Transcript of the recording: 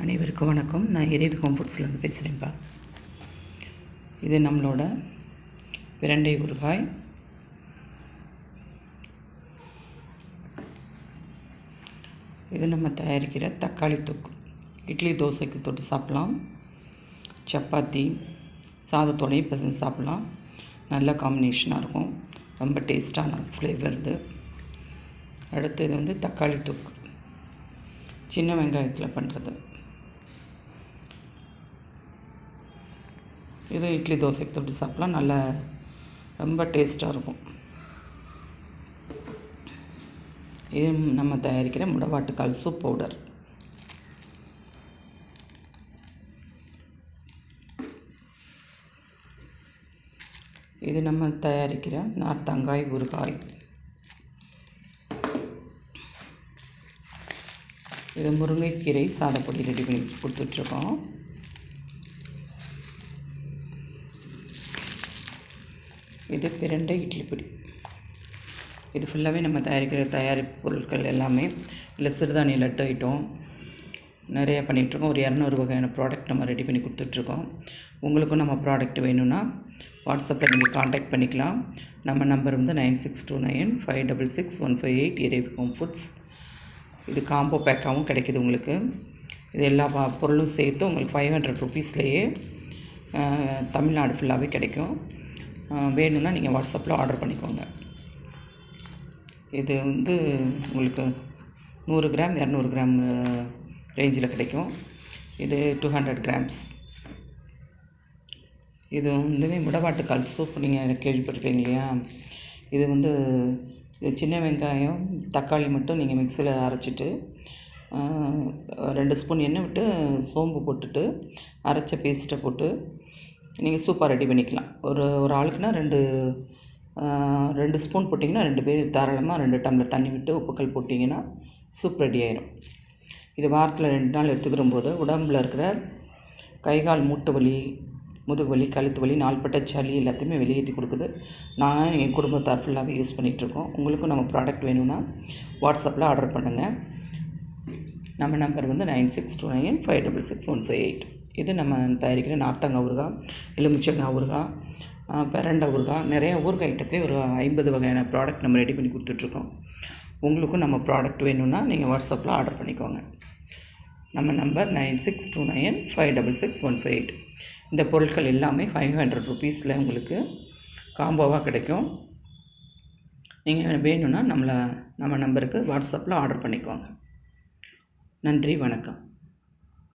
அனைவருக்கும் வணக்கம். நான் இறைவி ஹோம் ஃபுட்ஸ்லேருந்து பேசுகிறேன்ப்பா. இது நம்மளோட பிரண்டை ஊறுகாய். இது நம்ம தயாரிக்கிற தக்காளி தொக்கு. இட்லி தோசைக்கு தொட்டு சாப்பிட்லாம், சப்பாத்தி சாதத்தோடையும் பசங்க சாப்பிட்லாம். நல்ல காம்பினேஷனாக இருக்கும், ரொம்ப டேஸ்ட்டான ஃப்ளேவர் இது. அடுத்து இது வந்து தக்காளி தொக்கு, சின்ன வெங்காயத்தில் பண்ணுறது. இது இட்லி தோசைக்கு தொட்டு சாப்பிட்லாம், நல்லா ரொம்ப டேஸ்ட்டாக இருக்கும். இது நம்ம தயாரிக்கிற முடவாட்டுக்கால் சூப் பவுடர். இது நம்ம தயாரிக்கிற நார்த்தங்காய் ஊறுகாய். இது முருங்கைக்கீரை சாதப்பொடி ரெடி பண்ணி கொடுத்துட்ருக்கோம். இது பிரண்டை இட்லி பொடி. இது ஃபுல்லாகவே நம்ம தயாரிக்கிற தயாரிப்பு பொருட்கள் எல்லாமே. இல்லை சிறுதானிய லட்டு ஐட்டம் நிறையா பண்ணிகிட்ருக்கோம். ஒரு 200 வகையான ப்ராடக்ட் நம்ம ரெடி பண்ணி கொடுத்துட்ருக்கோம். உங்களுக்கும் நம்ம ப்ராடக்ட் வேணும்னா வாட்ஸ்அப்பில் நீங்கள் காண்டாக்ட் பண்ணிக்கலாம். நம்ம நம்பர் வந்து 9629566158 இறைவி ஹோம் ஃபுட்ஸ். இது காம்போ பேக்காகவும் கிடைக்கிது உங்களுக்கு. இது எல்லா பொருளும் சேர்த்து உங்களுக்கு 500 ருபீஸ்லேயே தமிழ்நாடு ஃபுல்லாகவே கிடைக்கும். வேணும்னா நீங்கள் வாட்ஸ்அப்பில் ஆர்டர் பண்ணிக்கோங்க. இது வந்து உங்களுக்கு 100 கிராம் 200 கிராம் ரேஞ்சில் கிடைக்கும். இது 200 கிராம்ஸ். இது வந்து முடவாட்டுக்கால் சூப் நீங்கள் கேள்விப்பட்டிருப்பீங்க இல்லையா? இது வந்து சின்ன வெங்காயம் தக்காளி மட்டும் நீங்கள் மிக்சியில் அரைச்சிட்டு 2 ஸ்பூன் எண்ணெய் விட்டு சோம்பு போட்டுட்டு அரைச்ச பேஸ்ட்டை போட்டு நீங்கள் சூப்பாக ரெடி பண்ணிக்கலாம். ஒரு ஆளுக்குன்னா 2 ஸ்பூன் போட்டிங்கன்னா 2 பேர் தாராளமாக 2 டம்ளர் தண்ணி விட்டு உப்புக்கல் போட்டிங்கன்னா சூப் ரெடி ஆயிடும். இது வாரத்தில் 2 நாள் எடுத்துக்கிற போது உடம்பில் இருக்கிற கை கால் மூட்டு வலி, முதுகு வலி, கழுத்து வலி, நாள்பட்ட சளி எல்லாத்தையுமே வெளியேற்றி கொடுக்குது. நான் என் குடும்பத்தார் ஃபுல்லாகவே யூஸ் பண்ணிகிட்ருக்கோம். உங்களுக்கும் நம்ம ப்ராடக்ட் வேணும்னா வாட்ஸ்அப்பில் ஆர்டர் பண்ணுங்கள். நம்ம நம்பர் வந்து 9629566158. இது நம்ம தயாரிக்கிற நார்த்தங்காய் ஊறுகாய், எலுமிச்சங்காய் ஊறுகாய், பிரண்டை ஊறுகாய், நிறையா ஊறுகாய் ஐட்டத்துலேயே ஒரு 50 வகையான ப்ராடக்ட் நம்ம ரெடி பண்ணி கொடுத்துட்ருக்கோம். உங்களுக்கும் நம்ம ப்ராடக்ட் வேணும்னா நீங்கள் வாட்ஸ்அப்பில் ஆர்டர் பண்ணிக்கோங்க. நம்ம நம்பர் 9629566158. இந்த பொருட்கள் எல்லாமே 500 ருபீஸில் உங்களுக்கு காம்போவாக கிடைக்கும். நீங்கள் வேணும்னா நம்ம நம்பருக்கு வாட்ஸ்அப்பில் ஆர்டர் பண்ணிக்கோங்க. நன்றி, வணக்கம்.